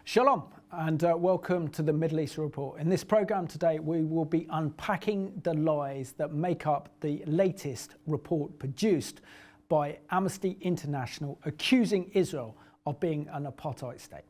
Shalom and welcome to the Middle East Report. In this program today, we will be unpacking the lies that make up the latest report produced by Amnesty International accusing Israel of being an apartheid state.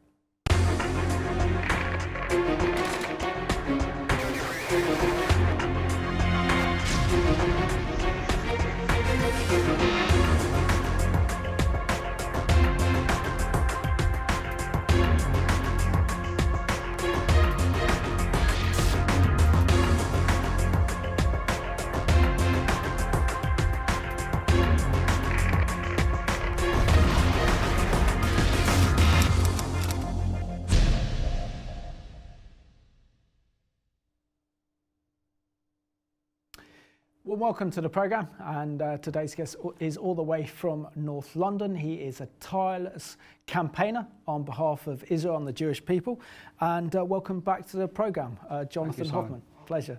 Well, welcome to the programme, and today's guest is all the way from North London. He is a tireless campaigner on behalf of Israel and the Jewish people. And welcome back to the programme, Jonathan Hoffman. Pleasure.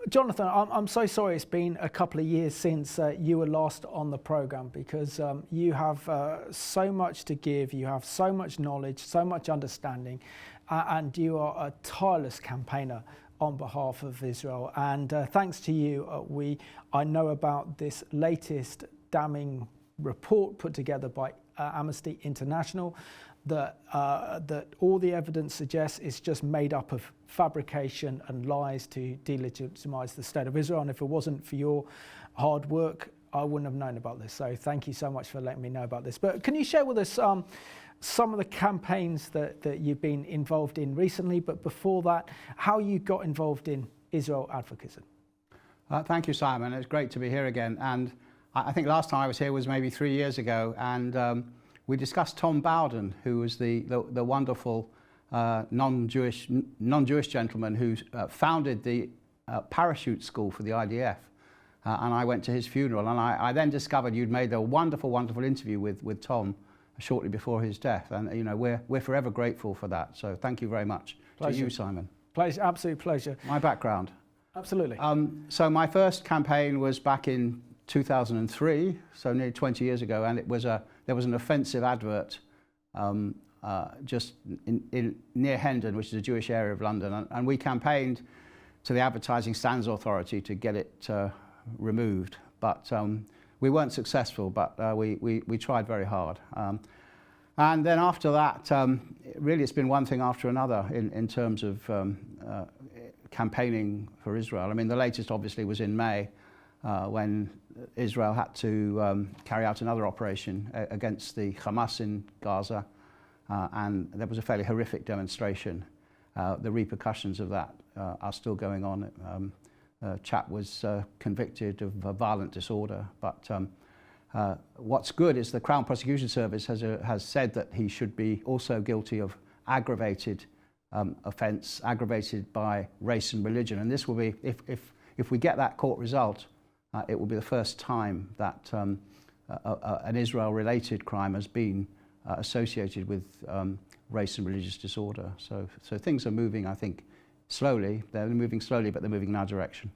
Jonathan, I'm so sorry it's been a couple of years since you were last on the programme, because you have so much to give, you have so much knowledge, so much understanding, and you are a tireless campaigner on behalf of Israel. And thanks to you, I know about this latest damning report put together by Amnesty International that all the evidence suggests is just made up of fabrication and lies to delegitimise the state of Israel. And if it wasn't for your hard work, I wouldn't have known about this. So thank you so much for letting me know about this. But can you share with us some of the campaigns that you've been involved in recently, but before that, how you got involved in Israel advocacy? Thank you, Simon. It's great to be here again. And I think last time I was here was maybe 3 years ago, and we discussed Tom Bowden, who was the wonderful non-Jewish gentleman who founded the parachute school for the IDF. And I went to his funeral, and I then discovered you'd made a wonderful, wonderful interview with Tom shortly before his death, and you know we're forever grateful for that. So thank you very much to you, Simon. Pleasure, absolute pleasure. My background. Absolutely. So my first campaign was back in 2003, so nearly 20 years ago, and there was an offensive advert just near Hendon, which is a Jewish area of London, and we campaigned to the Advertising Standards Authority to get it removed, but we weren't successful, but we tried very hard. And then after that, really it's been one thing after another in terms of campaigning for Israel. I mean, the latest obviously was in May when Israel had to carry out another operation against the Hamas in Gaza, and there was a fairly horrific demonstration. The repercussions of that are still going on. Chap was convicted of violent disorder, but what's good is the Crown Prosecution Service has said that he should be also guilty of aggravated offence, aggravated by race and religion. And this will be, if we get that court result, it will be the first time that an Israel-related crime has been associated with race and religious disorder. So things are moving, I think, slowly. They're moving slowly, but they're moving in our direction.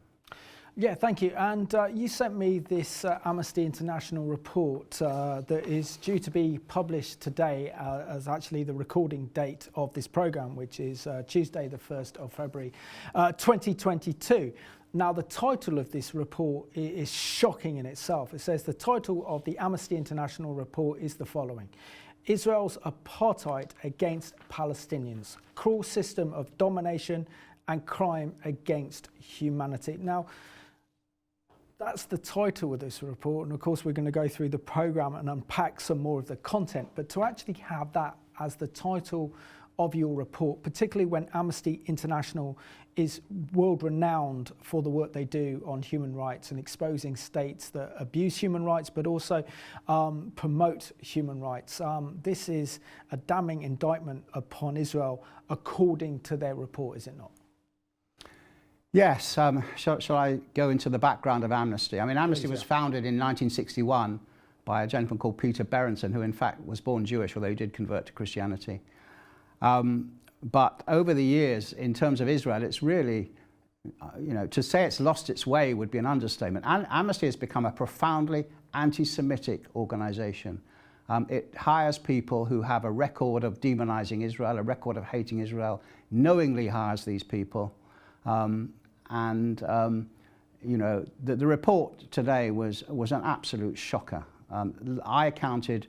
Yeah, thank you. And you sent me this Amnesty International report that is due to be published today as actually the recording date of this programme, which is Tuesday, the 1st of February, 2022. Now, the title of this report is shocking in itself. It says the title of the Amnesty International report is the following: Israel's apartheid against Palestinians, cruel system of domination and crime against humanity. Now, that's the title of this report, and of course we're going to go through the programme and unpack some more of the content, but to actually have that as the title of your report, particularly when Amnesty International is world-renowned for the work they do on human rights and exposing states that abuse human rights but also promote human rights. This is a damning indictment upon Israel according to their report, is it not? Yes. Shall I go into the background of Amnesty? I mean, Amnesty was founded in 1961 by a gentleman called Peter Barrett, who in fact was born Jewish, although he did convert to Christianity. But over the years, in terms of Israel, it's really, to say it's lost its way would be an understatement. Amnesty has become a profoundly anti-Semitic organisation. It hires people who have a record of demonizing Israel, a record of hating Israel, knowingly hires these people. You know, the report today was an absolute shocker. I counted,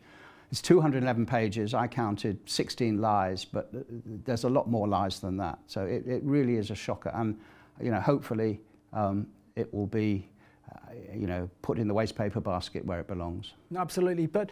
it's 211 pages, I counted 16 lies, but there's a lot more lies than that. So it really is a shocker. And, you know, hopefully it will be, you know, put in the waste paper basket where it belongs. Absolutely, but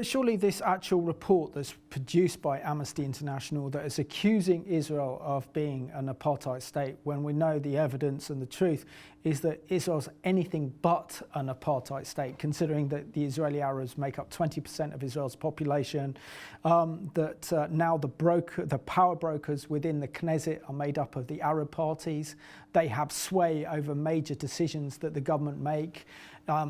surely this actual report that's produced by Amnesty International that is accusing Israel of being an apartheid state, when we know the evidence and the truth is that Israel's anything but an apartheid state, considering that the Israeli Arabs make up 20% of Israel's population, that now the power brokers within the Knesset are made up of the Arab parties. They have sway over major decisions that the government make.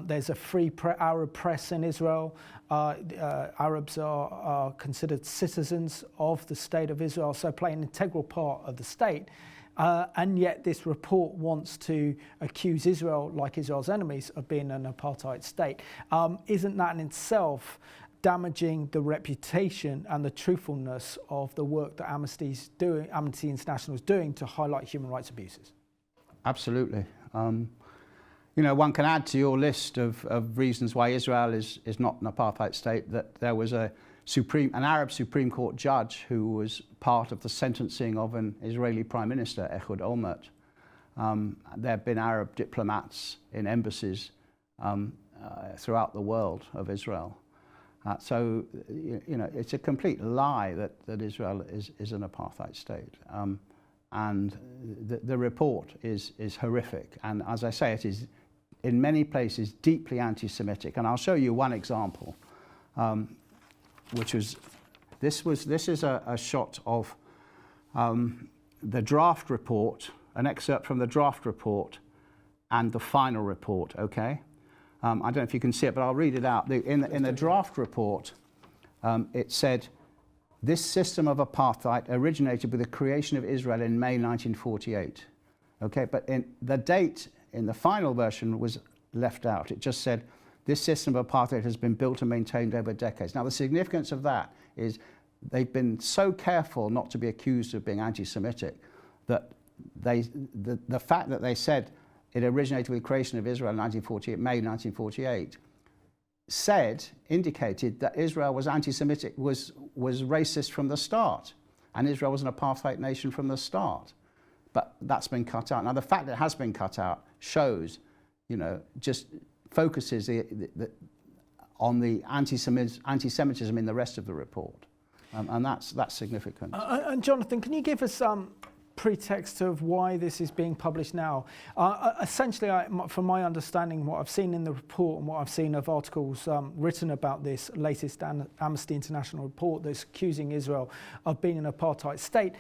There's a free Arab press in Israel. Arabs are considered citizens of the state of Israel, so play an integral part of the state. And yet this report wants to accuse Israel, like Israel's enemies, of being an apartheid state. Isn't that in itself damaging the reputation and the truthfulness of the work that Amnesty International is doing to highlight human rights abuses? Absolutely. You know, one can add to your list of reasons why Israel is not an apartheid state that there was an Arab Supreme Court judge who was part of the sentencing of an Israeli Prime Minister, Ehud Olmert. There have been Arab diplomats in embassies throughout the world of Israel. So, you know, it's a complete lie that Israel is an apartheid state. And the report is horrific. And as I say, it is in many places deeply anti-Semitic. And I'll show you one example, which is, this is a shot of the draft report, an excerpt from the draft report and the final report, okay? I don't know if you can see it, but I'll read it out. In the draft report, it said, this system of apartheid originated with the creation of Israel in May 1948. Okay, but the date in the final version was left out. It just said, this system of apartheid has been built and maintained over decades. Now, the significance of that is they've been so careful not to be accused of being anti-Semitic that the fact that they said it originated with the creation of Israel in May 1948, indicated that Israel was anti-Semitic, was racist from the start, and Israel was an apartheid nation from the start. But that's been cut out. Now, the fact that it has been cut out shows, you know, just focuses on the anti-Semitism in the rest of the report, and that's significant. And Jonathan, can you give us some pretext of why this is being published now? Essentially, from my understanding, what I've seen in the report and what I've seen of articles written about this latest Amnesty International report that's accusing Israel of being an apartheid state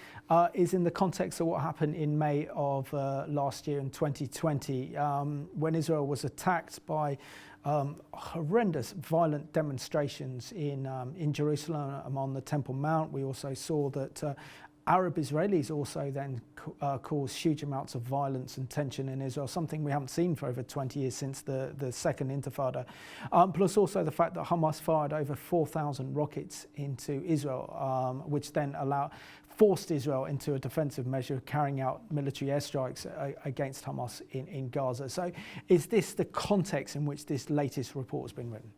is in the context of what happened in May of last year in 2020, when Israel was attacked by horrendous violent demonstrations in Jerusalem on the Temple Mount. We also saw that Arab Israelis also then caused huge amounts of violence and tension in Israel, something we haven't seen for over 20 years since the second Intifada. Plus also the fact that Hamas fired over 4,000 rockets into Israel, which then forced Israel into a defensive measure, carrying out military airstrikes against Hamas in Gaza. So is this the context in which this latest report has been written?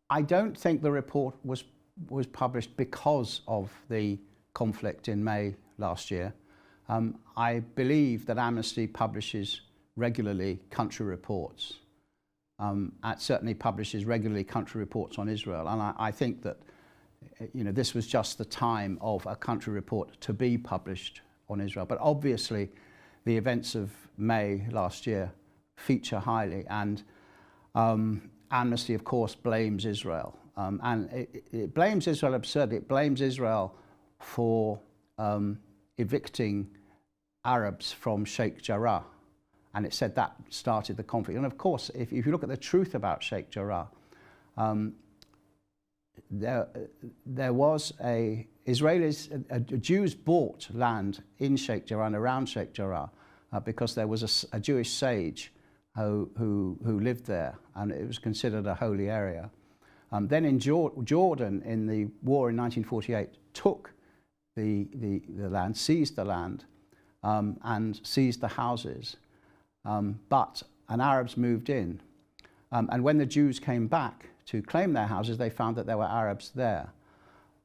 I don't think the report was published because of the conflict in May last year. I believe that Amnesty publishes regularly country reports. It certainly publishes regularly country reports on Israel, and I think that, you know, this was just the time of a country report to be published on Israel. But obviously, the events of May last year feature highly, and Amnesty, of course, blames Israel. And it blames Israel absurdly. It blames Israel for evicting Arabs from Sheikh Jarrah. And it said that started the conflict. And of course, if you look at the truth about Sheikh Jarrah, there was Jews bought land in Sheikh Jarrah and around Sheikh Jarrah because there was a Jewish sage who lived there, and it was considered a holy area. Then in Jordan, in the war in 1948, took the land, seized the land, and seized the houses. And Arabs moved in. And when the Jews came back to claim their houses, they found that there were Arabs there.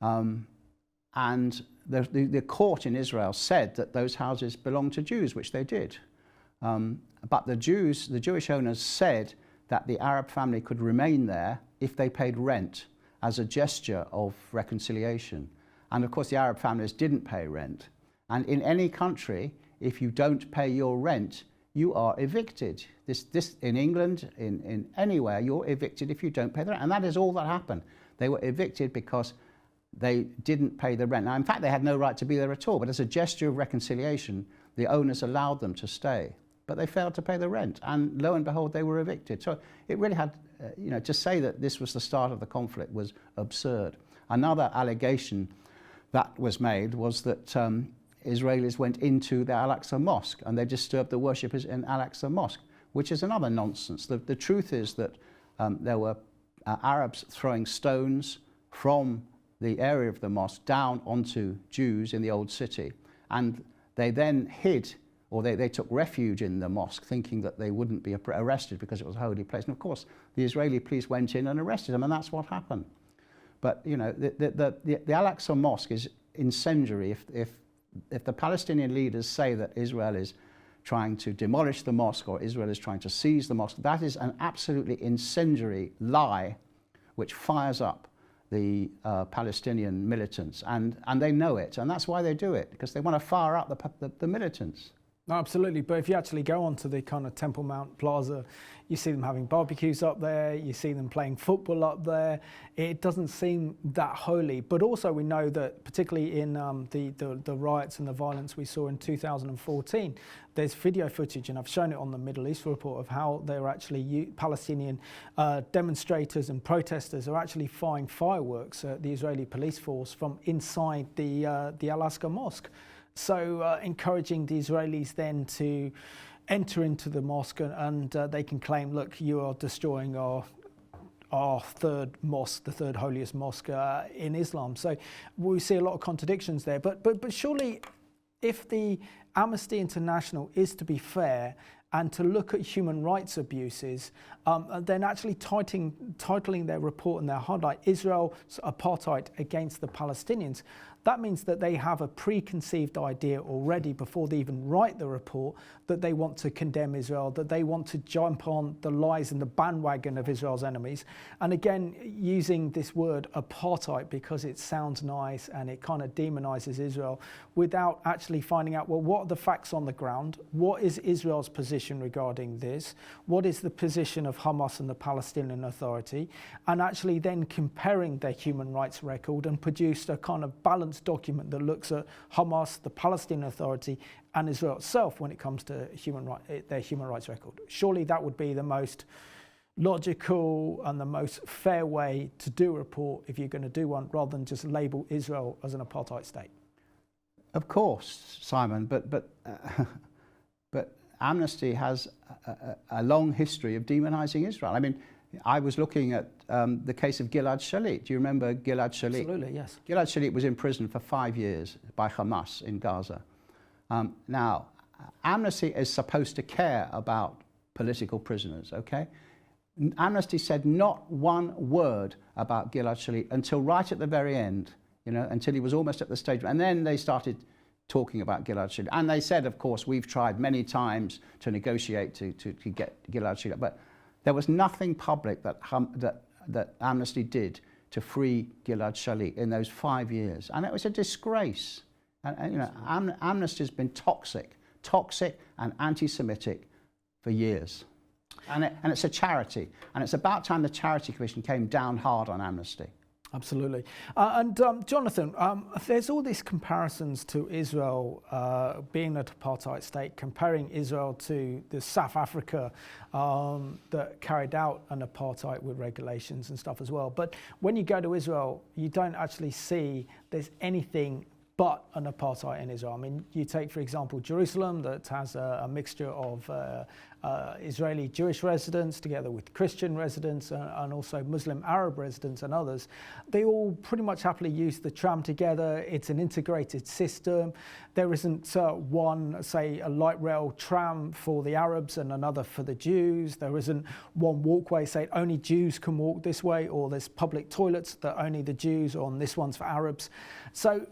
And the court in Israel said that those houses belonged to Jews, which they did. But the Jewish owners said that the Arab family could remain there if they paid rent as a gesture of reconciliation. And of course, the Arab families didn't pay rent. And in any country, if you don't pay your rent, you are evicted. This in England, in anywhere, you're evicted if you don't pay the rent. And that is all that happened. They were evicted because they didn't pay the rent. Now, in fact, they had no right to be there at all. But as a gesture of reconciliation, the owners allowed them to stay. But they failed to pay the rent. And lo and behold, they were evicted. So it really had, to say that this was the start of the conflict was absurd. Another allegation that was made was that Israelis went into the Al-Aqsa Mosque and they disturbed the worshippers in Al-Aqsa Mosque, which is another nonsense. The truth is that there were Arabs throwing stones from the area of the mosque down onto Jews in the old city. And they then hid, or they took refuge in the mosque, thinking that they wouldn't be arrested because it was a holy place. And of course, the Israeli police went in and arrested them, and that's what happened. But, the Al-Aqsa Mosque is incendiary. If the Palestinian leaders say that Israel is trying to demolish the mosque or Israel is trying to seize the mosque, that is an absolutely incendiary lie which fires up the Palestinian militants. And they know it, and that's why they do it, because they want to fire up the militants. No, absolutely. But if you actually go onto the kind of Temple Mount Plaza, you see them having barbecues up there, you see them playing football up there. It doesn't seem that holy. But also we know that particularly in the riots and the violence we saw in 2014, there's video footage, and I've shown it on the Middle East report, of how they were actually Palestinian demonstrators and protesters are actually firing fireworks at the Israeli police force from inside the Al-Aqsa Mosque. So encouraging the Israelis then to enter into the mosque, and they can claim, look, you are destroying our third mosque, the third holiest mosque in Islam. So we see a lot of contradictions there. But surely, if the Amnesty International is to be fair and to look at human rights abuses, then actually titling their report and their highlight Israel's apartheid against the Palestinians, that means that they have a preconceived idea already before they even write the report that they want to condemn Israel, that they want to jump on the lies and the bandwagon of Israel's enemies. And again, using this word apartheid because it sounds nice and it kind of demonizes Israel without actually finding out, well, what are the facts on the ground? What is Israel's position regarding this? What is the position of Hamas and the Palestinian Authority? And actually then comparing their human rights record and produced a kind of balanced document that looks at Hamas, the Palestinian Authority, and Israel itself when it comes to their human rights record. Surely that would be the most logical and the most fair way to do a report if you're going to do one, rather than just label Israel as an apartheid state. Of course, Simon, but Amnesty has a long history of demonizing Israel. I mean, I was looking at the case of Gilad Shalit. Do you remember Gilad Shalit? Absolutely, yes. Gilad Shalit was in prison for 5 years by Hamas in Gaza. Now, Amnesty is supposed to care about political prisoners, okay? Amnesty said not one word about Gilad Shalit until right at the very end, until he was almost at the stage. And then they started talking about Gilad Shalit. And they said, of course, we've tried many times to negotiate to get Gilad Shalit. But there was nothing public that Amnesty did to free Gilad Shalit in those 5 years. And it was a disgrace. And Amnesty has been toxic and anti-Semitic for years. And it's a charity. And it's about time the Charity Commission came down hard on Amnesty. Absolutely. Jonathan, there's all these comparisons to Israel being an apartheid state, comparing Israel to the South Africa that carried out an apartheid with regulations and stuff as well. But when you go to Israel, you don't actually see there's anything but an apartheid in Israel. I mean, you take, for example, Jerusalem, that has a mixture of Israeli Jewish residents together with Christian residents and also Muslim Arab residents and others. They all pretty much happily use the tram together. It's an integrated system. There isn't one, say, a light rail tram for the Arabs and another for the Jews. There isn't one walkway, say only Jews can walk this way, or there's public toilets that only the Jews, or this one's for Arabs. So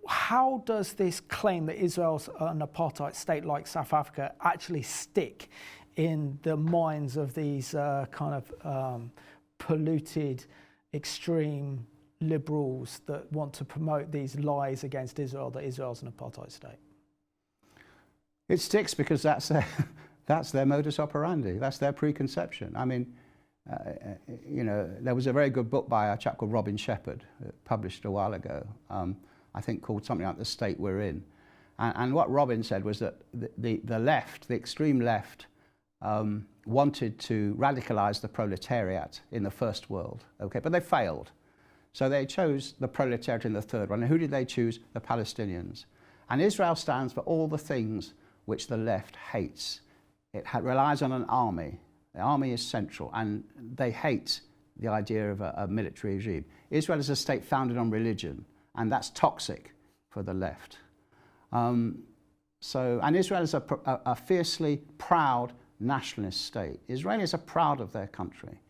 how does this claim that Israel's an apartheid state like South Africa actually stick in the minds of these polluted, extreme liberals that want to promote these lies against Israel, that Israel's an apartheid state? It sticks because that's their modus operandi. That's their preconception. I mean, there was a very good book by a chap called Robin Shepherd, published a while ago, I think called something like The State We're In. And what Robin said was that the left, the extreme left, wanted to radicalize the proletariat in the first world, okay, but they failed. So they chose the proletariat in the third one. And who did they choose? The Palestinians. And Israel stands for all the things which the left hates. It relies on an army. The army is central, and they hate the idea of a military regime. Israel is a state founded on religion, and that's toxic for the left. And Israel is a fiercely proud nationalist state. Israelis are proud of their country,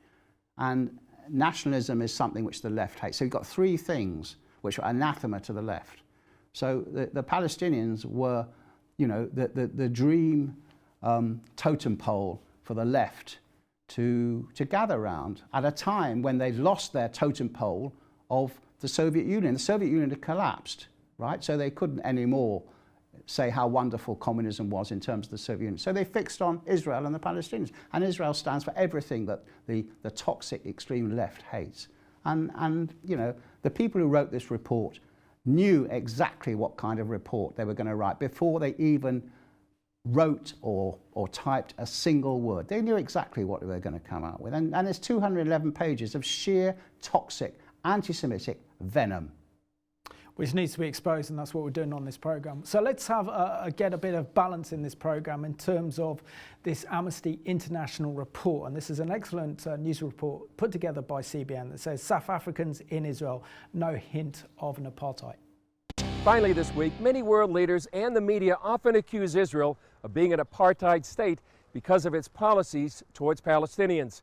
and nationalism is something which the left hates. So you've got three things which are anathema to the left. So the Palestinians were, the dream totem pole for the left to gather around at a time when they lost their totem pole of the Soviet Union. The Soviet Union had collapsed, right? So they couldn't anymore say how wonderful communism was in terms of the Soviet Union. So they fixed on Israel and the Palestinians. And Israel stands for everything that the toxic extreme left hates. And the people who wrote this report knew exactly what kind of report they were going to write before they even wrote or typed a single word. They knew exactly what they were going to come out with. And it's 211 pages of sheer toxic anti-Semitic venom, which needs to be exposed, and that's what we're doing on this programme. So let's have get a bit of balance in this programme in terms of this Amnesty International report. And this is an excellent news report put together by CBN that says South Africans in Israel, no hint of an apartheid. Finally this week, many world leaders and the media often accuse Israel of being an apartheid state because of its policies towards Palestinians.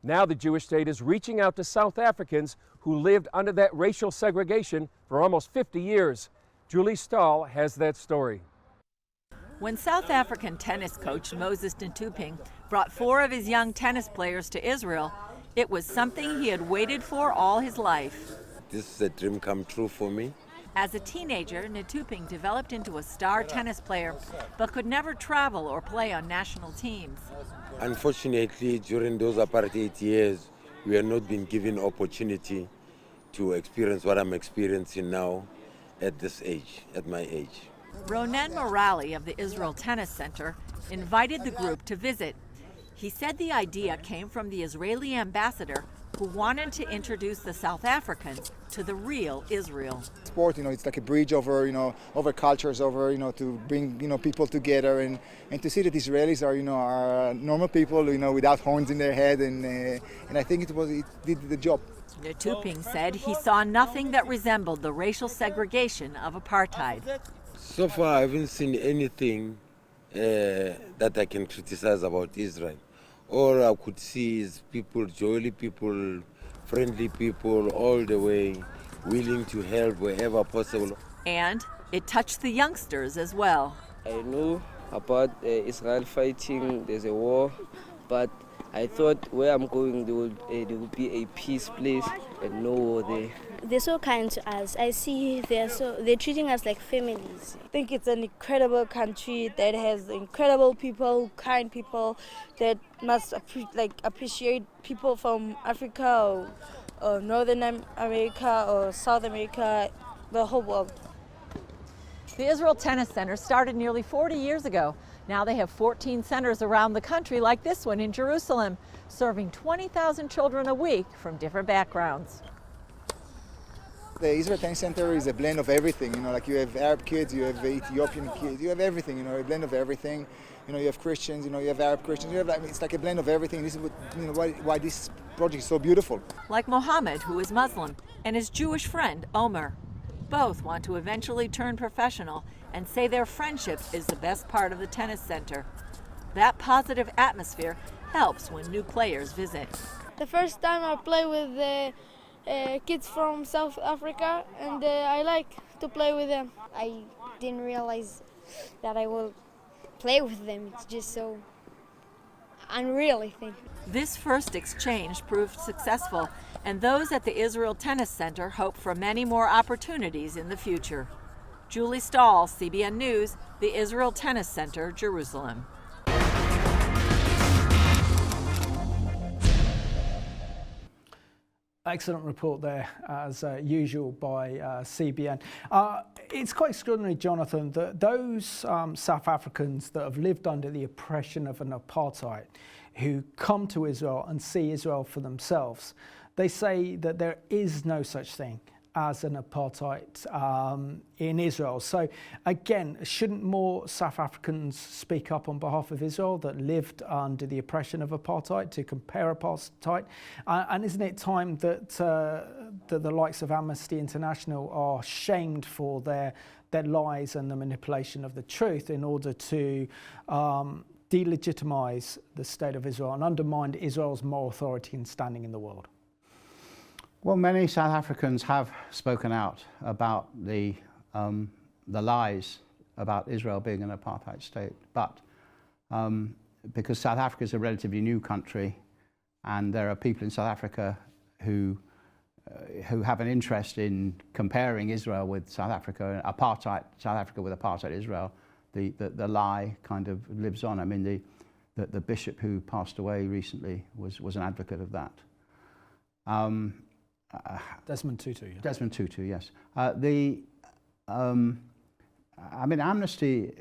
Now the Jewish state is reaching out to South Africans who lived under that racial segregation for almost 50 years. Julie Stahl has that story. When South African tennis coach Moses Ntuping brought 4 of his young tennis players to Israel, it was something he had waited for all his life. This is a dream come true for me. As a teenager, Ntuping developed into a star tennis player, but could never travel or play on national teams. Unfortunately, during those apartheid years, we have not been given opportunity to experience what I'm experiencing now at this age, at my age. Ronen Morali of the Israel Tennis Center invited the group to visit. He said the idea came from the Israeli ambassador who wanted to introduce the South Africans to the real Israel. Sport, it's like a bridge over, over cultures, over, to bring, people together and to see that Israelis are normal people, without horns in their head, and I think it did the job. Ntuping said he saw nothing that resembled the racial segregation of apartheid. So far, I haven't seen anything that I can criticize about Israel. All I could see is people, jolly people, friendly people, all the way, willing to help wherever possible. And it touched the youngsters as well. I know about Israel fighting, there's a war, but I thought where I'm going there would be a peace place and no war there. They're so kind to us. I see they're treating us like families. I think it's an incredible country that has incredible people, kind people that must appreciate people from Africa or Northern America or South America, the whole world. The Israel Tennis Center started nearly 40 years ago. Now they have 14 centers around the country like this one in Jerusalem, serving 20,000 children a week from different backgrounds. The Israel Tennis Center is a blend of everything, like you have Arab kids, you have Ethiopian kids, you have everything, a blend of everything. you know, you have Christians, you know, you have Arab Christians, you have, I mean, it's like a blend of everything. This is what, you know, why this project is so beautiful. Like Mohammed, who is Muslim, and his Jewish friend, Omer. Both want to eventually turn professional and say their friendship is the best part of the tennis center. That positive atmosphere helps when new players visit. The first time I play with kids from South Africa, and I like to play with them. I didn't realize that I will play with them. It's just so unreal, I think. This first exchange proved successful, and those at the Israel Tennis Center hope for many more opportunities in the future. Julie Stahl, CBN News, the Israel Tennis Center, Jerusalem. Excellent report there, as usual, by CBN. It's quite extraordinary, Jonathan, that those South Africans that have lived under the oppression of an apartheid, who come to Israel and see Israel for themselves, they say that there is no such thing as an apartheid in Israel. So again, shouldn't more South Africans speak up on behalf of Israel that lived under the oppression of apartheid to compare apartheid? And isn't it time that the likes of Amnesty International are shamed for their lies and the manipulation of the truth in order to de-legitimise the state of Israel and undermine Israel's moral authority and standing in the world? Well, many South Africans have spoken out about the lies about Israel being an apartheid state, but because South Africa is a relatively new country, and there are people in South Africa who have an interest in comparing Israel with South Africa, South Africa with apartheid Israel, the lie kind of lives on. I mean, the bishop who passed away recently was an advocate of that. Desmond Tutu. Yeah. Desmond Tutu, yes. I mean, Amnesty,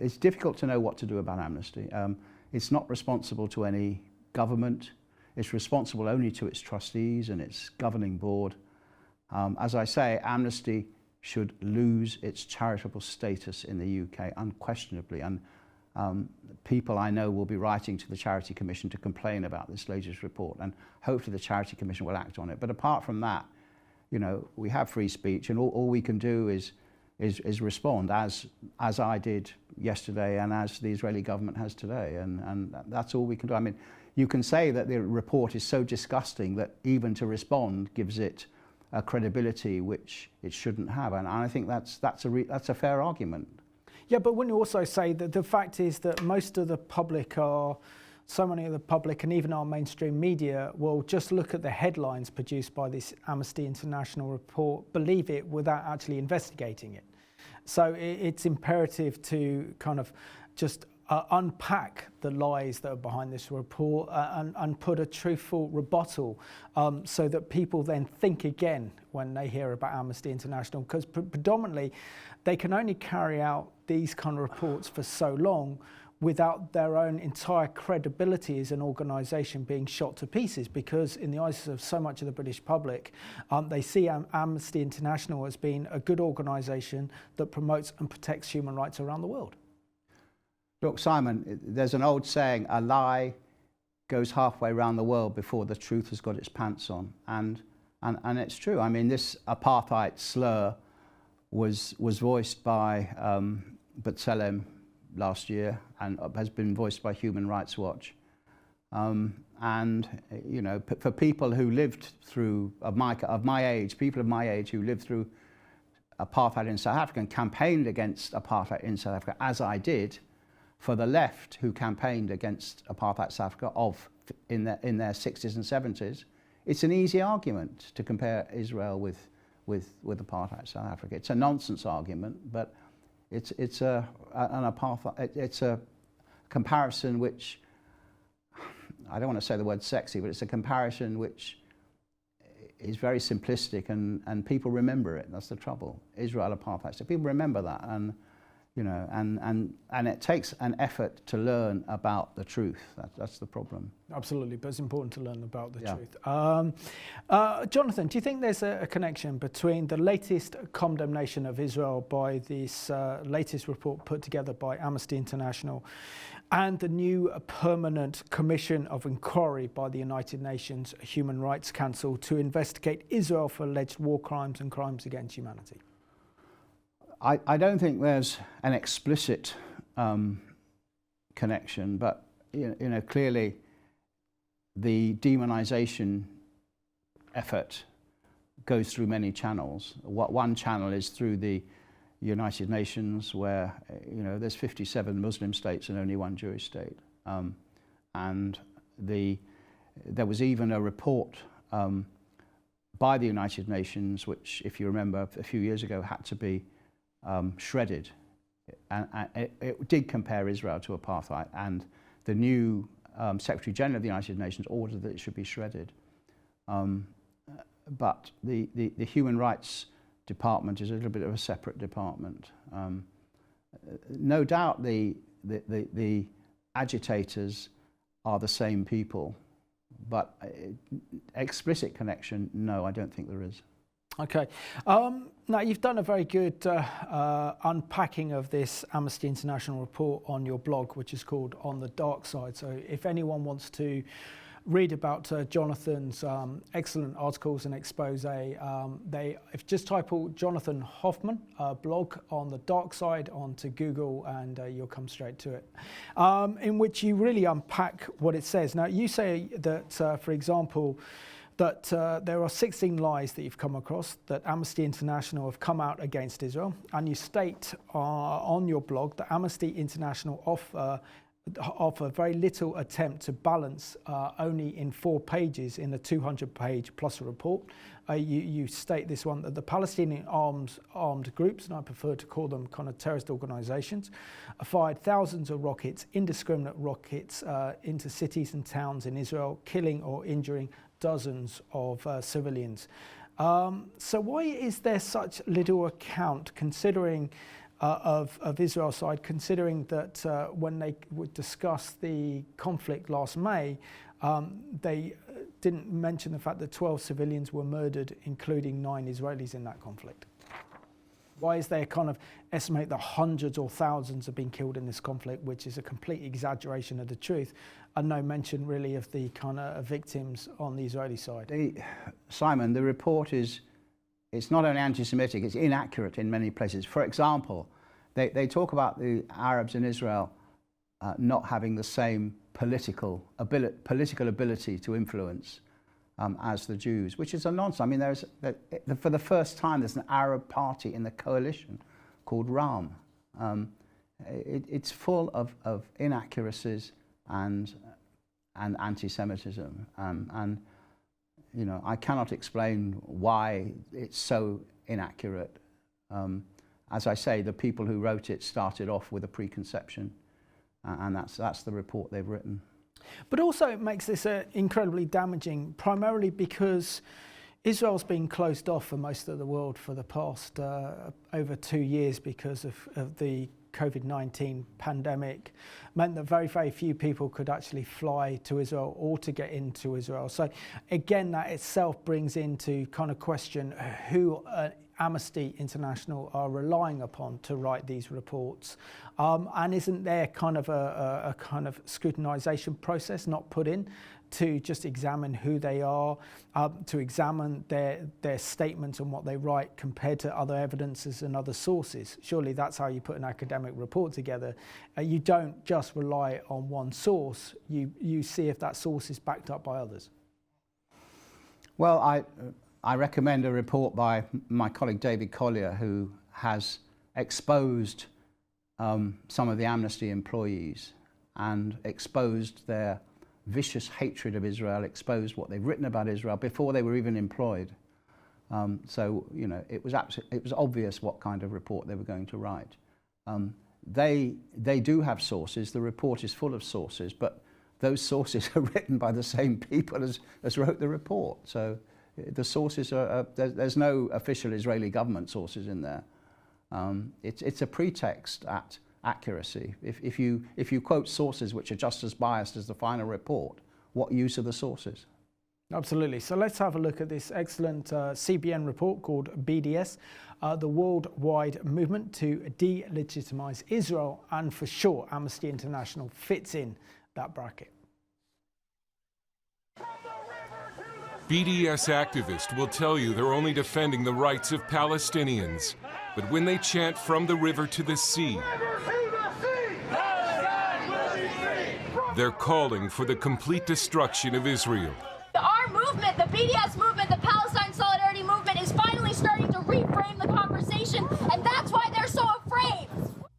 it's difficult to know what to do about Amnesty. It's not responsible to any government. It's responsible only to its trustees and its governing board. As I say, Amnesty should lose its charitable status in the UK, unquestionably. And people I know will be writing to the Charity Commission to complain about this latest report, and hopefully the Charity Commission will act on it. But apart from that, you know, we have free speech, and all we can do is respond, as I did yesterday and as the Israeli government has today, and that's all we can do. I mean, you can say that the report is so disgusting that even to respond gives it a credibility which it shouldn't have, and I think that's a fair argument. Yeah, but wouldn't you also say that the fact is that most of the public so many of the public and even our mainstream media will just look at the headlines produced by this Amnesty International report, believe it without actually investigating it. So it's imperative to kind of just unpack the lies that are behind this report and put a truthful rebuttal so that people then think again when they hear about Amnesty International, because predominantly they can only carry out these kind of reports for so long without their own entire credibility as an organisation being shot to pieces, because in the eyes of so much of the British public, they see Amnesty International as being a good organisation that promotes and protects human rights around the world. Look, Simon, there's an old saying, a lie goes halfway around the world before the truth has got its pants on. And it's true. I mean, this apartheid slur was voiced by B'Tselem last year and has been voiced by Human Rights Watch. And, you know, for people who lived through, of my age, people of my age who lived through apartheid in South Africa and campaigned against apartheid in South Africa, as I did, for the left who campaigned against apartheid South Africa in their 60s and 70s, it's an easy argument to compare Israel with apartheid South Africa. It's a nonsense argument, but it's a comparison which, I don't want to say the word sexy, but it's a comparison which is very simplistic, and people remember it. That's the trouble. Israel apartheid. So people remember that, and you know, and it takes an effort to learn about the truth. That's the problem. Absolutely, but it's important to learn about the Yeah. truth. Jonathan, do you think there's a connection between the latest condemnation of Israel by this latest report put together by Amnesty International and the new permanent commission of inquiry by the United Nations Human Rights Council to investigate Israel for alleged war crimes and crimes against humanity? I don't think there's an explicit connection, but you know, clearly the demonization effort goes through many channels. One channel is through the United Nations, where you know there's 57 Muslim states and only one Jewish state, and there was even a report by the United Nations, which, if you remember, a few years ago had to be shredded, and it did compare Israel to apartheid, and the new Secretary General of the United Nations ordered that it should be shredded. But the Human Rights Department is a little bit of a separate department. No doubt the agitators are the same people, but explicit connection, no, I don't think there is. Okay. Now, you've done a very good unpacking of this Amnesty International report on your blog, which is called On the Dark Side. So if anyone wants to read about Jonathan's excellent articles and expose, if just type out Jonathan Hoffman blog On the Dark Side onto Google, and you'll come straight to it, in which you really unpack what it says. Now, you say that, for example, that there are 16 lies that you've come across that Amnesty International have come out against Israel, and you state on your blog that Amnesty International offer very little attempt to balance only in 4 pages in a 200-page plus report. You state this one, that the Palestinian armed groups, and I prefer to call them kind of terrorist organizations, fired thousands of rockets, indiscriminate rockets, into cities and towns in Israel, killing or injuring dozens of civilians. So why is there such little account, considering of Israel's side, considering that when they would discuss the conflict last May, they didn't mention the fact that 12 civilians were murdered, including 9 Israelis in that conflict? Why is there kind of estimate that hundreds or thousands have been killed in this conflict, which is a complete exaggeration of the truth, and no mention really of the kind of victims on the Israeli side? Simon, the report it's not only anti-Semitic, it's inaccurate in many places. For example, they talk about the Arabs in Israel not having the same political ability to influence as the Jews, which is a nonsense. I mean, for the first time, there's an Arab party in the coalition called Ram. It's full of inaccuracies and anti-Semitism, and you know, I cannot explain why it's so inaccurate. As I say, the people who wrote it started off with a preconception, and that's the report they've written. But also it makes this incredibly damaging, primarily because Israel's been closed off for most of the world for the past over 2 years because of the COVID-19 pandemic, meant that very, very few people could actually fly to Israel or to get into Israel. So again, that itself brings into kind of question who Amnesty International are relying upon to write these reports. And isn't there kind of a kind of scrutinization process not put in to just examine who they are, to examine their statements and what they write compared to other evidences and other sources? Surely that's how you put an academic report together. You don't just rely on one source, you see if that source is backed up by others. Well, I recommend a report by my colleague David Collier, who has exposed some of the Amnesty employees and exposed their vicious hatred of Israel, exposed what they've written about Israel before they were even employed. So, you know, it was obvious what kind of report they were going to write. They do have sources. The report is full of sources, but those sources are written by the same people as wrote the report. So the sources there's no official Israeli government sources in there. It's a pretext at accuracy. If you quote sources which are just as biased as the final report, what use are the sources? Absolutely. So let's have a look at this excellent CBN report called BDS, the worldwide movement to de-legitimise Israel, and for sure Amnesty International fits in that bracket. BDS activists will tell you they're only defending the rights of Palestinians, but when they chant from the river to the sea, they're calling for the complete destruction of Israel. Our movement, the BDS movement, the Palestine Solidarity movement, is finally starting to reframe the conversation, and that's why they're so afraid.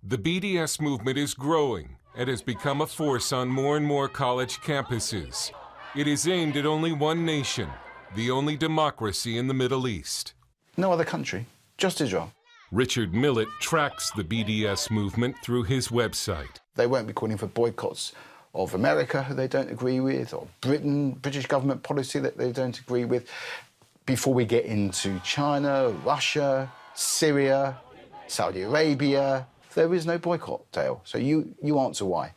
The BDS movement is growing and has become a force on more and more college campuses. It is aimed at only one nation, the only democracy in the Middle East. No other country, just Israel. Richard Millett tracks the BDS movement through his website. They won't be calling for boycotts of America, who they don't agree with, or British government policy that they don't agree with, before we get into China, Russia, Syria, Saudi Arabia. There is no boycott, Dale. So you answer why.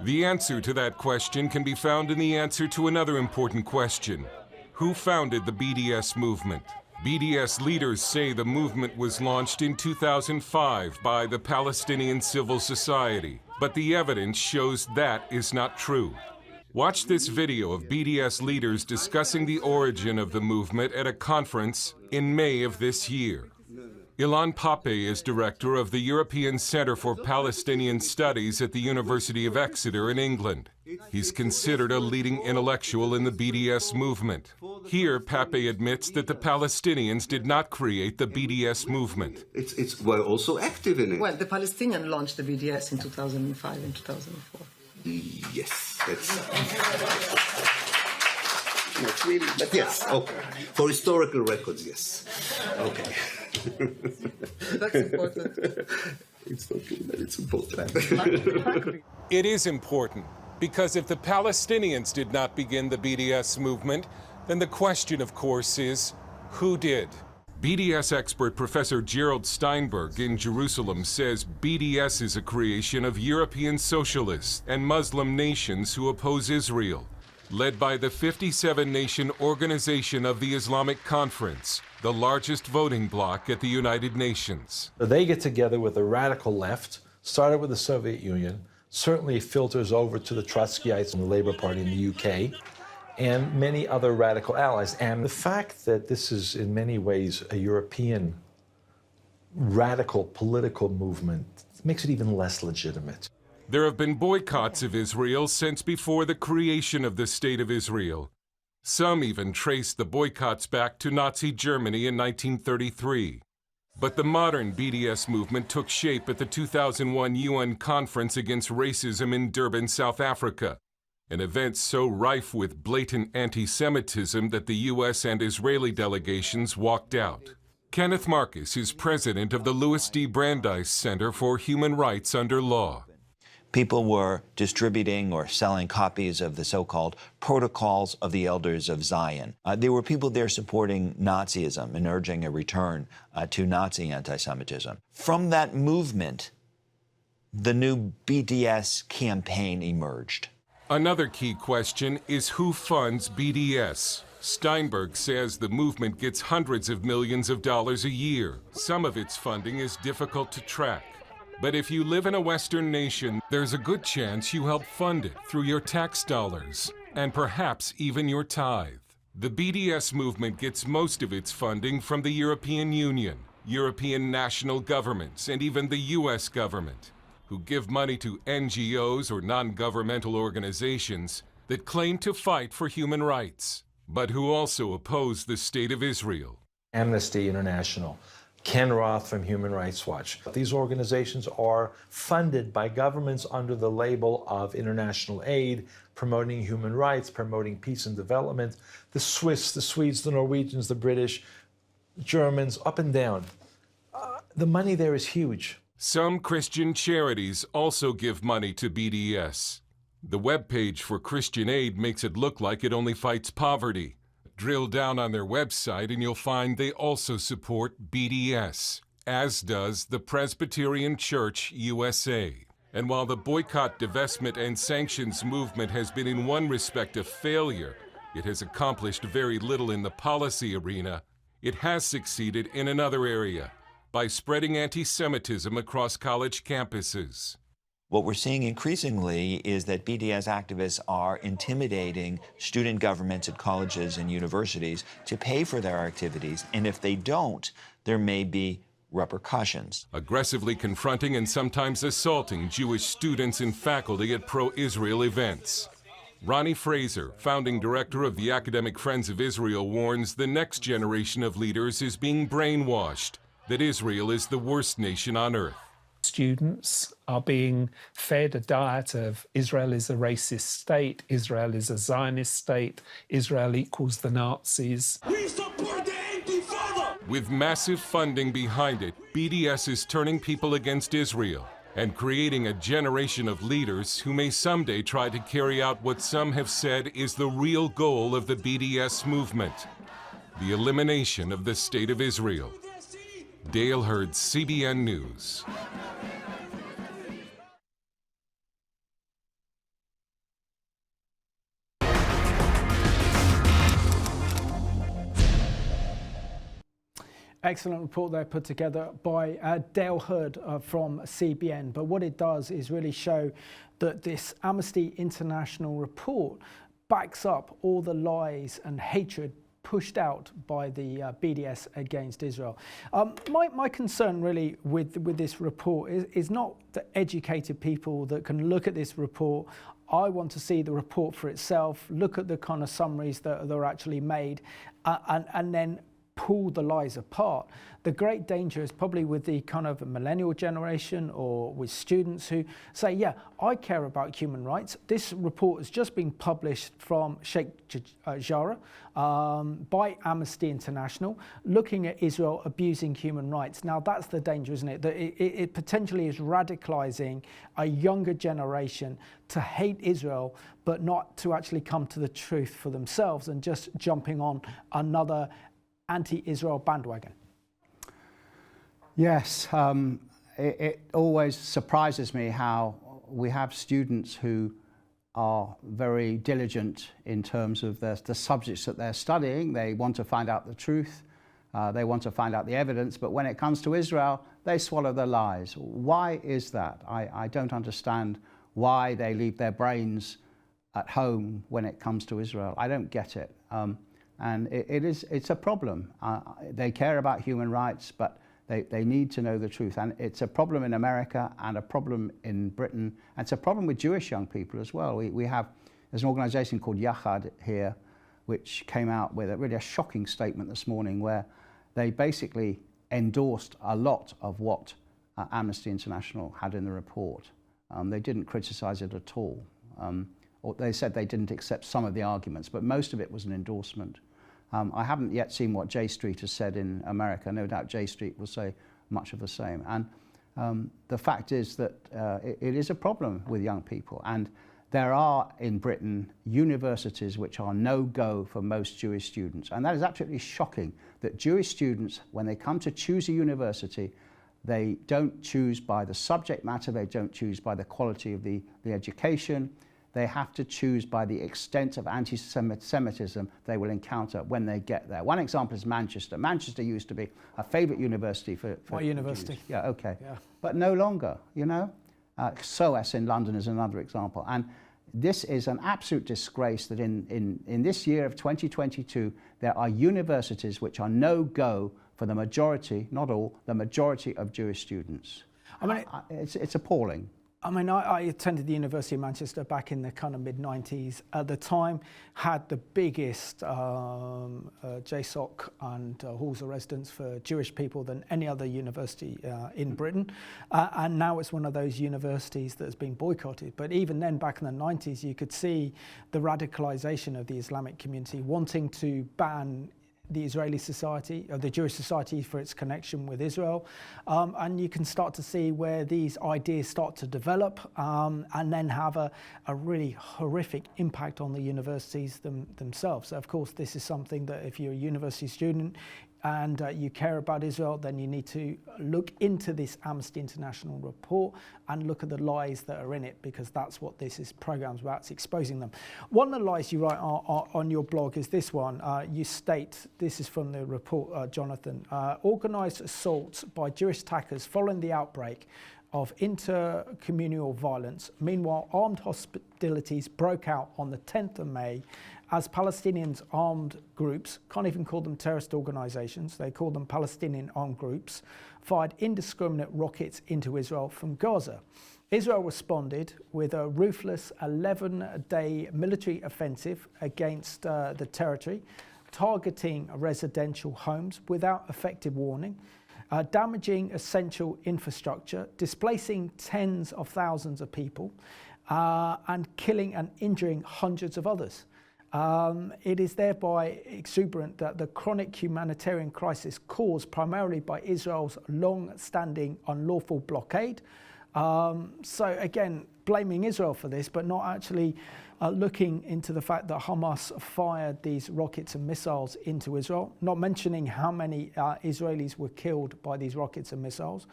The answer to that question can be found in the answer to another important question. Who founded the BDS movement? BDS leaders say the movement was launched in 2005 by the Palestinian Civil Society, but the evidence shows that is not true. Watch this video of BDS leaders discussing the origin of the movement at a conference in May of this year. Ilan Pape is director of the European Center for Palestinian Studies at the University of Exeter in England. He's considered a leading intellectual in the BDS movement. Here, Pape admits that the Palestinians did not create the BDS movement. We're also active in it. Well, the Palestinians launched the BDS in 2005 and 2004. Yes, that's... Not really, but yes, okay. For historical records, yes. Okay. That's important. It's not true, but it's important. It is important, because if the Palestinians did not begin the BDS movement, then the question, of course, is, who did? BDS expert Professor Gerald Steinberg in Jerusalem says BDS is a creation of European socialists and Muslim nations who oppose Israel, led by the 57-nation Organization of the Islamic Conference, the largest voting bloc at the United Nations. They get together with the radical left, started with the Soviet Union, certainly filters over to the Trotskyites and the Labour Party in the UK, and many other radical allies. And the fact that this is in many ways a European radical political movement makes it even less legitimate. There have been boycotts of Israel since before the creation of the State of Israel. Some even trace the boycotts back to Nazi Germany in 1933. But the modern BDS movement took shape at the 2001 UN Conference Against Racism in Durban, South Africa, an event so rife with blatant anti-Semitism that the U.S. and Israeli delegations walked out. Kenneth Marcus is president of the Louis D. Brandeis Center for Human Rights Under Law. People were distributing or selling copies of the so-called Protocols of the Elders of Zion. There were people there supporting Nazism and urging a return to Nazi anti-Semitism. From that movement, the new BDS campaign emerged. Another key question is who funds BDS. Steinberg says the movement gets hundreds of millions of dollars a year. Some of its funding is difficult to track. But if you live in a Western nation, there's a good chance you help fund it through your tax dollars, and perhaps even your tithe. The BDS movement gets most of its funding from the European Union, European national governments, and even the U.S. government, who give money to NGOs or non-governmental organizations that claim to fight for human rights, but who also oppose the State of Israel. Amnesty International, Ken Roth from Human Rights Watch. These organizations are funded by governments under the label of international aid, promoting human rights, promoting peace and development. The Swiss, the Swedes, the Norwegians, the British, Germans, up and down. The money there is huge. Some Christian charities also give money to BDS. The webpage for Christian Aid makes it look like it only fights poverty. Drill down on their website and you'll find they also support BDS as does the Presbyterian Church USA. And while the boycott, divestment, and sanctions movement has been in one respect a failure, it has accomplished very little in the policy arena. It has succeeded in another area, by spreading anti-Semitism across college campuses. What we're seeing increasingly is that BDS activists are intimidating student governments at colleges and universities to pay for their activities, and if they don't, there may be repercussions. Aggressively confronting and sometimes assaulting Jewish students and faculty at pro-Israel events. Ronnie Fraser, founding director of the Academic Friends of Israel, warns the next generation of leaders is being brainwashed, that Israel is the worst nation on earth. Students are being fed a diet of Israel is a racist state, Israel is a Zionist state, Israel equals the Nazis. We support the Intifada! With massive funding behind it, BDS is turning people against Israel and creating a generation of leaders who may someday try to carry out what some have said is the real goal of the BDS movement, the elimination of the State of Israel. Dale Hurd, CBN News. Excellent report there put together by Dale Hurd from CBN. But what it does is really show that this Amnesty International report backs up all the lies and hatred pushed out by the BDS against Israel. My concern really with this report is not the educated people that can look at this report. I want to see the report for itself, look at the kind of summaries that are actually made, and then pull the lies apart. The great danger is probably with the kind of millennial generation or with students who say, yeah, I care about human rights. This report has just been published from Sheikh Jarrah by Amnesty International, looking at Israel abusing human rights. Now that's the danger, isn't it? That it potentially is radicalizing a younger generation to hate Israel, but not to actually come to the truth for themselves and just jumping on another anti-Israel bandwagon. Yes, it always surprises me how we have students who are very diligent in terms of the subjects that they're studying. They want to find out the truth, they want to find out the evidence, but when it comes to Israel, they swallow the lies. Why is that? I don't understand why they leave their brains at home when it comes to Israel. I don't get it. And it's a problem. They care about human rights, but they need to know the truth. And it's a problem in America and a problem in Britain. And it's a problem with Jewish young people as well. There's an organization called Yachad here, which came out with a shocking statement this morning where they basically endorsed a lot of what Amnesty International had in the report. They didn't criticize it at all. Or they said they didn't accept some of the arguments, but most of it was an endorsement. I haven't yet seen what J Street has said in America. No doubt J Street will say much of the same. And the fact is that it is a problem with young people. And there are in Britain universities which are no-go for most Jewish students. And that is absolutely shocking that Jewish students, when they come to choose a university, they don't choose by the subject matter, they don't choose by the quality of the education. They have to choose by the extent of anti-Semitism they will encounter when they get there. One example is Manchester. Manchester used to be a favourite university for my university. Jews. Yeah, okay. Yeah. But no longer, you know. SOAS in London is another example. And this is an absolute disgrace that in this year of 2022, there are universities which are no-go for the majority, not all, the majority of Jewish students. I mean, it's appalling. I mean, I attended the University of Manchester back in the kind of mid-90s. At the time, had the biggest JSOC and halls of residence for Jewish people than any other university in Britain. And now it's one of those universities that has been boycotted. But even then, back in the 90s, you could see the radicalization of the Islamic community wanting to ban the Israeli society, or the Jewish society, for its connection with Israel. And you can start to see where these ideas start to develop and then have a really horrific impact on the universities themselves. So of course, this is something that if you're a university student, and you care about Israel, then you need to look into this Amnesty International report and look at the lies that are in it, because that's what this program's about. It's exposing them. One of the lies you write on your blog is this one. You state, this is from the report, Jonathan, organised assaults by Jewish attackers following the outbreak of intercommunal violence. Meanwhile, armed hostilities broke out on the 10th of May as Palestinians armed groups, can't even call them terrorist organisations, they call them Palestinian armed groups, fired indiscriminate rockets into Israel from Gaza. Israel responded with a ruthless 11-day military offensive against the territory, targeting residential homes without effective warning, damaging essential infrastructure, displacing tens of thousands of people, and killing and injuring hundreds of others. It is thereby exuberant that the chronic humanitarian crisis caused primarily by Israel's long-standing unlawful blockade. So again, blaming Israel for this, but not actually looking into the fact that Hamas fired these rockets and missiles into Israel, not mentioning how many Israelis were killed by these rockets and missiles,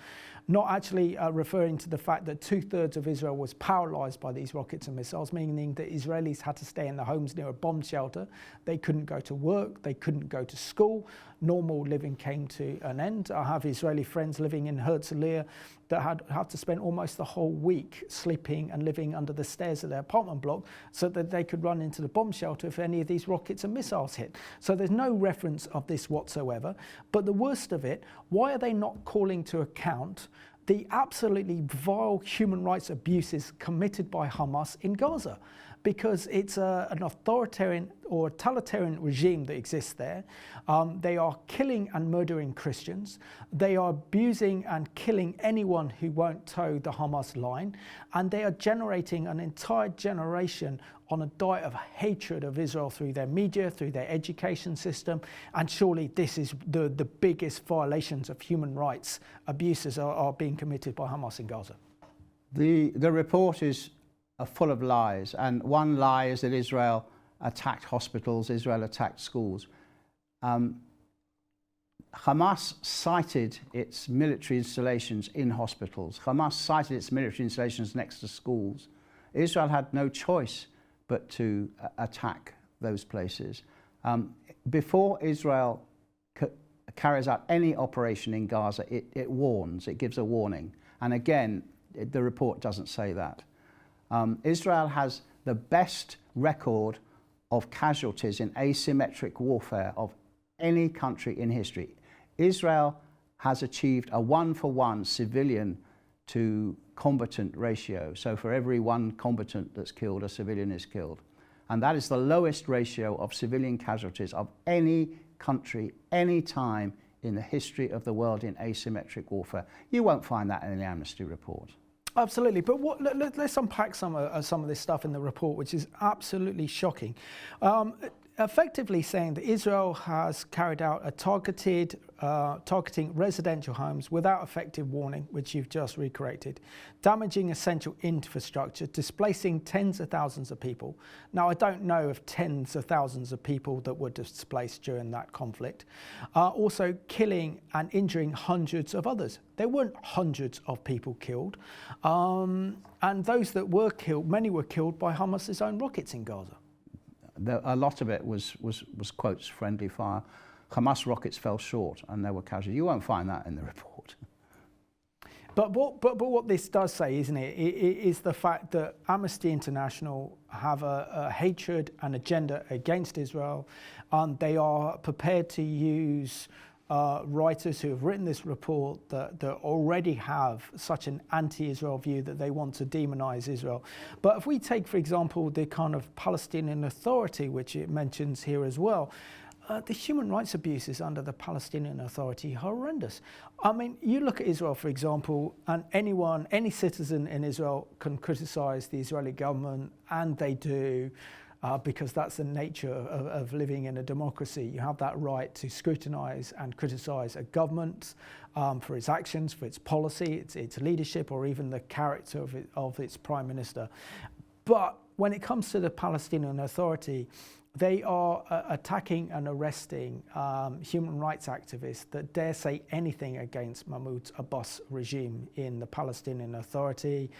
not actually referring to the fact that 2/3 of Israel was paralyzed by these rockets and missiles, meaning that Israelis had to stay in their homes near a bomb shelter. They couldn't go to work, they couldn't go to school. Normal living came to an end. I have Israeli friends living in Herzliya that had to spend almost the whole week sleeping and living under the stairs of their apartment block so that they could run into the bomb shelter if any of these rockets and missiles hit. So there's no reference of this whatsoever. But the worst of it, why are they not calling to account the absolutely vile human rights abuses committed by Hamas in Gaza? Because it's an authoritarian or totalitarian regime that exists there. They are killing and murdering Christians. They are abusing and killing anyone who won't toe the Hamas line. And they are generating an entire generation on a diet of hatred of Israel through their media, through their education system. And surely this is the biggest violations of human rights abuses are being committed by Hamas in Gaza. The report is full of lies, and one lie is that Israel attacked hospitals, Israel attacked schools. Hamas cited its military installations in hospitals. Hamas cited its military installations next to schools. Israel had no choice but to attack those places. Before Israel carries out any operation in Gaza, it warns, it gives a warning. And again, the report doesn't say that. Israel has the best record of casualties in asymmetric warfare of any country in history. Israel has achieved a 1-for-1 civilian to combatant ratio. So for every one combatant that's killed, a civilian is killed. And that is the lowest ratio of civilian casualties of any country, any time in the history of the world in asymmetric warfare. You won't find that in the Amnesty report. Absolutely, but let's unpack some of this stuff in the report, which is absolutely shocking. Effectively saying that Israel has carried out a targeting residential homes without effective warning, which you've just reiterated, damaging essential infrastructure, displacing tens of thousands of people. Now, I don't know of tens of thousands of people that were displaced during that conflict. Also killing and injuring hundreds of others. There weren't hundreds of people killed. And those that were killed, many were killed by Hamas's own rockets in Gaza. A lot of it was quotes, friendly fire. Hamas rockets fell short and there were casualties. You won't find that in the report. But what this does say, isn't it, is the fact that Amnesty International have a hatred and agenda against Israel, and they are prepared to use writers who have written this report that already have such an anti-Israel view that they want to demonize Israel. But if we take, for example, the kind of Palestinian Authority, which it mentions here as well, the human rights abuses under the Palestinian Authority are horrendous. I mean, you look at Israel, for example, and any citizen in Israel can criticize the Israeli government, and they do. Because that's the nature of living in a democracy. You have that right to scrutinise and criticise a government for its actions, for its policy, its leadership, or even the character of its prime minister. But when it comes to the Palestinian Authority, they are attacking and arresting human rights activists that dare say anything against Mahmoud Abbas' regime in the Palestinian Authority.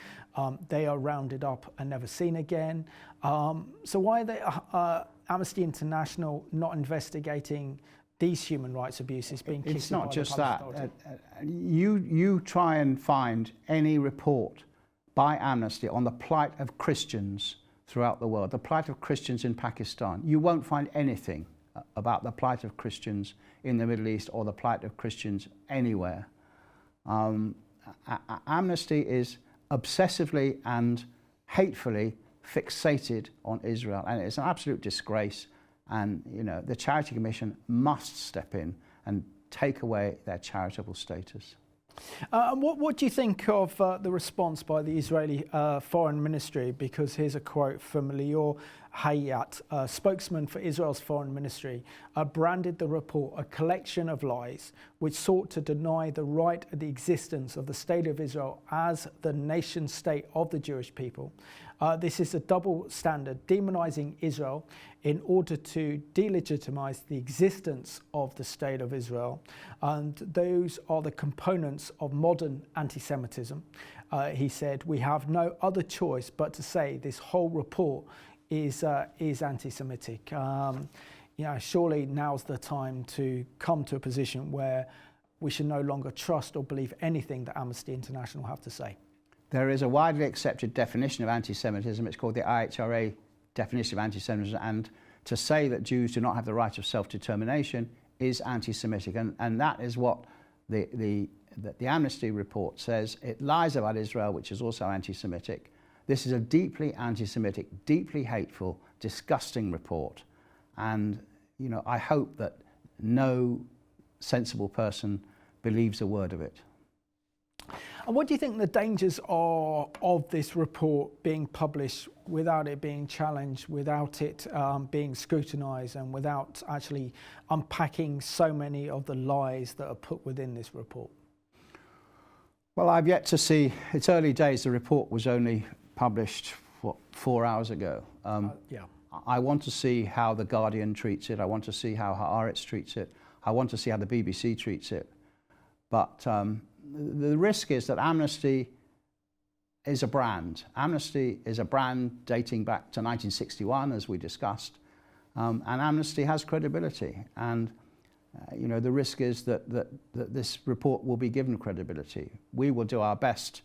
They are rounded up and never seen again. So why are Amnesty International not investigating these human rights abuses being kicked It's not by just the that. Palestinian Authority? You try and find any report by Amnesty on the plight of Christians throughout the world, the plight of Christians in Pakistan. You won't find anything about the plight of Christians in the Middle East or the plight of Christians anywhere. Amnesty is obsessively and hatefully fixated on Israel, and it's an absolute disgrace. And you know, the Charity Commission must step in and take away their charitable status. And what do you think of the response by the Israeli Foreign Ministry? Because here's a quote from Lior Hayat, spokesman for Israel's Foreign Ministry, branded the report a collection of lies which sought to deny the right and the existence of the State of Israel as the nation state of the Jewish people. This is a double standard, demonizing Israel in order to delegitimize the existence of the State of Israel. And those are the components of modern anti-Semitism. He said, we have no other choice but to say this whole report is anti-Semitic. Surely now's the time to come to a position where we should no longer trust or believe anything that Amnesty International have to say. There is a widely accepted definition of anti-Semitism. It's called the IHRA definition of anti-Semitism, and to say that Jews do not have the right of self-determination is anti-Semitic, and that is what the Amnesty report says. It lies about Israel, which is also anti-Semitic. This is a deeply anti-Semitic, deeply hateful, disgusting report, and you know, I hope that no sensible person believes a word of it. And what do you think the dangers are of this report being published without it being challenged, without it being scrutinised, and without actually unpacking so many of the lies that are put within this report? Well, I've yet to see, it's early days, the report was only published, 4 hours ago. Yeah. I want to see how The Guardian treats it, I want to see how Haaretz treats it, I want to see how the BBC treats it. But the risk is that Amnesty is a brand. Amnesty is a brand dating back to 1961, as we discussed, and Amnesty has credibility. And you know, the risk is that this report will be given credibility. We will do our best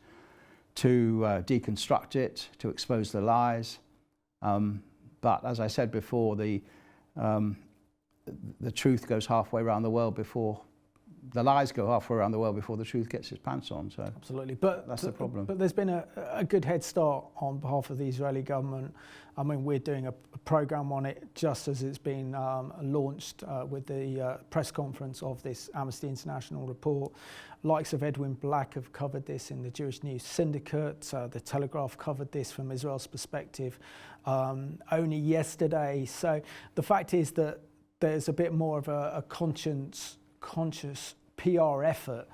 to deconstruct it, to expose the lies. But as I said before, the truth goes halfway around the world before. The lies go halfway around the world before the truth gets its pants on. So absolutely, but that's the problem. But there's been a good head start on behalf of the Israeli government. I mean, we're doing a program on it just as it's been launched with the press conference of this Amnesty International report. Likes of Edwin Black have covered this in the Jewish News Syndicate. The Telegraph covered this from Israel's perspective only yesterday. So the fact is that there's a bit more of a conscious PR effort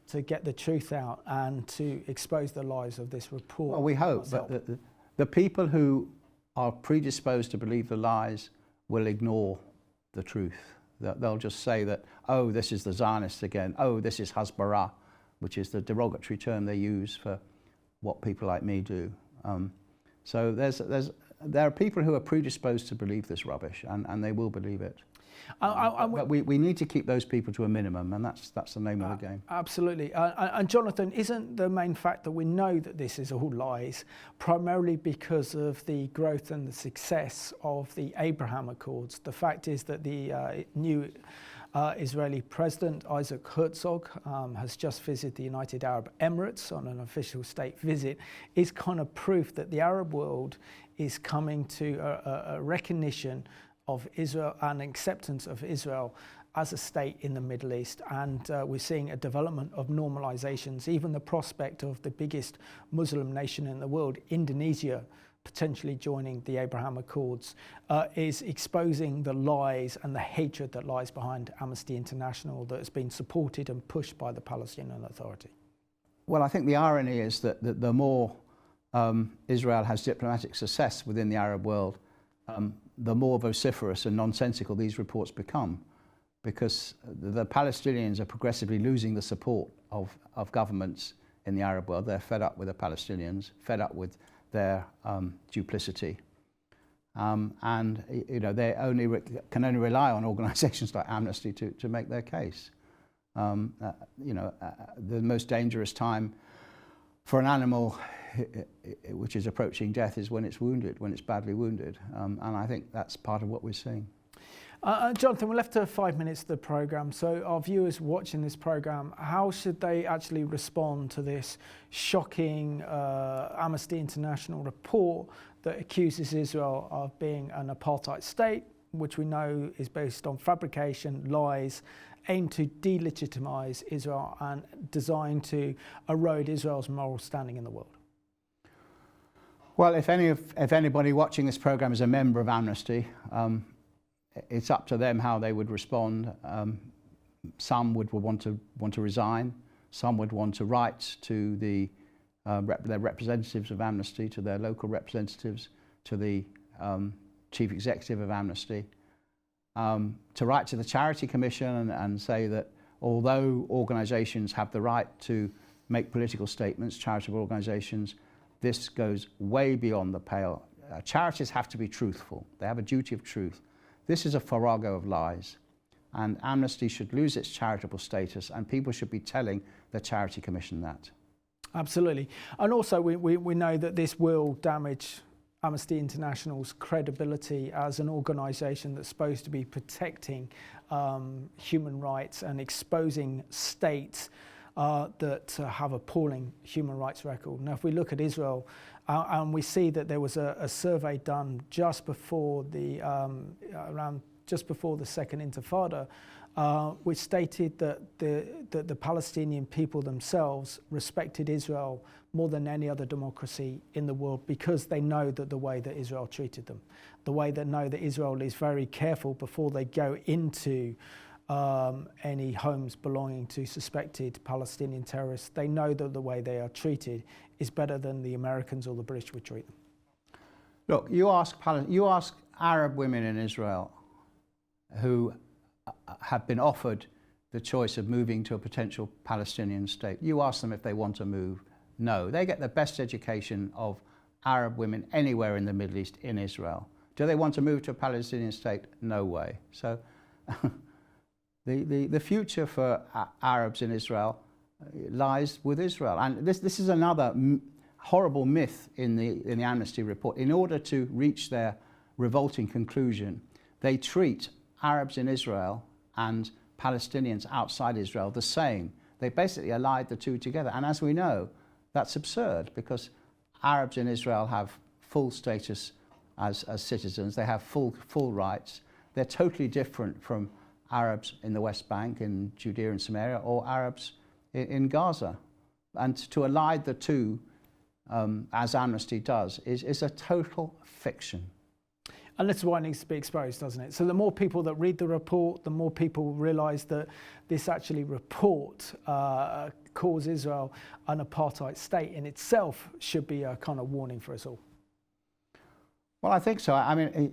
to get the truth out and to expose the lies of this report. Well, we hope, but the people who are predisposed to believe the lies will ignore the truth. They'll just say that, oh, this is the Zionists again, oh, this is Hasbara, which is the derogatory term they use for what people like me do. So there are people who are predisposed to believe this rubbish, and they will believe it. But we need to keep those people to a minimum, and that's the name of the game. Absolutely. And Jonathan, isn't the main fact that we know that this is all lies primarily because of the growth and the success of the Abraham Accords? The fact is that the new Israeli President Isaac Herzog has just visited the United Arab Emirates on an official state visit, is kind of proof that the Arab world is coming to a recognition of Israel and acceptance of Israel as a state in the Middle East. And we're seeing a development of normalizations. Even the prospect of the biggest Muslim nation in the world, Indonesia, potentially joining the Abraham Accords, is exposing the lies and the hatred that lies behind Amnesty International that has been supported and pushed by the Palestinian Authority. Well, I think the irony is that the more Israel has diplomatic success within the Arab world, the more vociferous and nonsensical these reports become, because the Palestinians are progressively losing the support of governments in the Arab world. They're fed up with the Palestinians, fed up with their duplicity. And they can only rely on organisations like Amnesty to make their case. The most dangerous time for an animal which is approaching death is when it's wounded, when it's badly wounded. And I think that's part of what we're seeing. Jonathan, we're left to 5 minutes of the programme. So our viewers watching this programme, how should they actually respond to this shocking Amnesty International report that accuses Israel of being an apartheid state, which we know is based on fabrication, lies, aimed to delegitimise Israel and designed to erode Israel's moral standing in the world? Well, if anybody watching this programme is a member of Amnesty, it's up to them how they would respond. Some would want to resign. Some would want to write to their representatives of Amnesty, to their local representatives, to the chief executive of Amnesty, to write to the Charity Commission and say that although organisations have the right to make political statements, charitable organisations, this goes way beyond the pale. Charities have to be truthful. They have a duty of truth. This is a farrago of lies, and Amnesty should lose its charitable status, and people should be telling the Charity Commission that. Absolutely. And also we know that this will damage Amnesty International's credibility as an organisation that's supposed to be protecting human rights and exposing states that have appalling human rights record. Now, if we look at Israel, and we see that there was a survey done just before the Second Intifada, which stated that the Palestinian people themselves respected Israel more than any other democracy in the world, because they know that the way that Israel treated them, the way they know that Israel is very careful before they go into any homes belonging to suspected Palestinian terrorists. They know that the way they are treated is better than the Americans or the British would treat them. Look, you ask Arab women in Israel who have been offered the choice of moving to a potential Palestinian state. You ask them if they want to move. No, they get the best education of Arab women anywhere in the Middle East in Israel. Do they want to move to a Palestinian state? No way. So the future for Arabs in Israel lies with Israel. And this is another horrible myth in the Amnesty report. In order to reach their revolting conclusion, they treat Arabs in Israel and Palestinians outside Israel the same. They basically allied the two together. And as we know, that's absurd, because Arabs in Israel have full status as citizens. They have full rights. They're totally different from Arabs in the West Bank, in Judea and Samaria, or Arabs in Gaza. And to ally the two, as Amnesty does, is a total fiction. And that's why it needs to be exposed, doesn't it? So the more people that read the report, the more people realise that this actually report calls Israel an apartheid state in itself should be a kind of warning for us all. Well, I think so. I mean,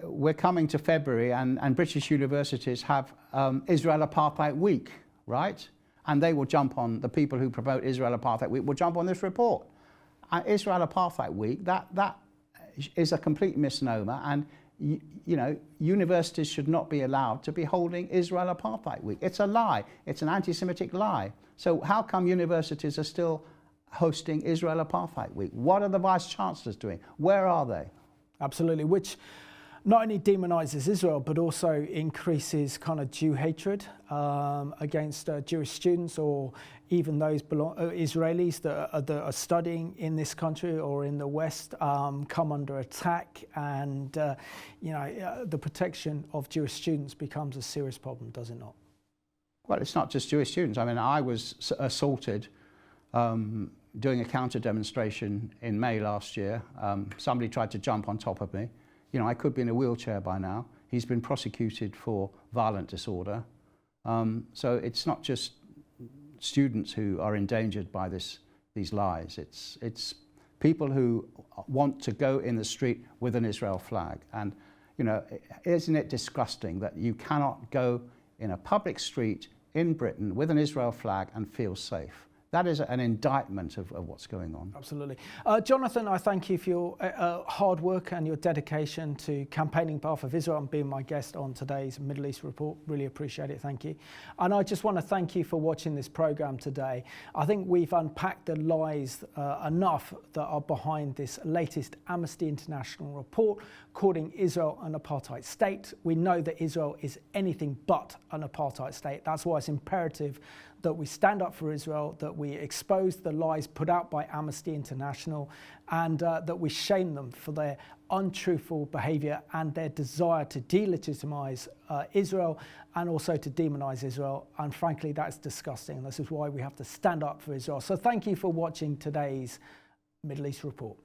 we're coming to February, and British universities have Israel Apartheid Week, right? And they will jump on, the people who promote Israel Apartheid Week will jump on this report. Israel Apartheid Week, that is a complete misnomer, and universities should not be allowed to be holding Israel Apartheid Week. It's a lie. It's an anti-Semitic lie. So how come universities are still hosting Israel Apartheid Week? What are the vice-chancellors doing? Where are they? Absolutely, which not only demonises Israel, but also increases kind of Jew hatred against Jewish students, or even those Israelis that are studying in this country or in the West come under attack, and the protection of Jewish students becomes a serious problem, does it not? Well, it's not just Jewish students. I mean, I was assaulted doing a counter demonstration in May last year. Somebody tried to jump on top of me. I could be in a wheelchair by now. He's been prosecuted for violent disorder. So it's not just students who are endangered by these lies. It's people who want to go in the street with an Israel flag. And You know, isn't it disgusting that you cannot go in a public street in Britain with an Israel flag and feel safe? That is an indictment of what's going on. Absolutely. Jonathan, I thank you for your hard work and your dedication to campaigning on behalf of Israel and being my guest on today's Middle East Report. Really appreciate it. Thank you. And I just want to thank you for watching this programme today. I think we've unpacked the lies enough that are behind this latest Amnesty International report calling Israel an apartheid state. We know that Israel is anything but an apartheid state. That's why it's imperative that we stand up for Israel, that we expose the lies put out by Amnesty International, and that we shame them for their untruthful behaviour and their desire to delegitimise Israel and also to demonise Israel. And frankly, that's disgusting. This is why we have to stand up for Israel. So thank you for watching today's Middle East Report.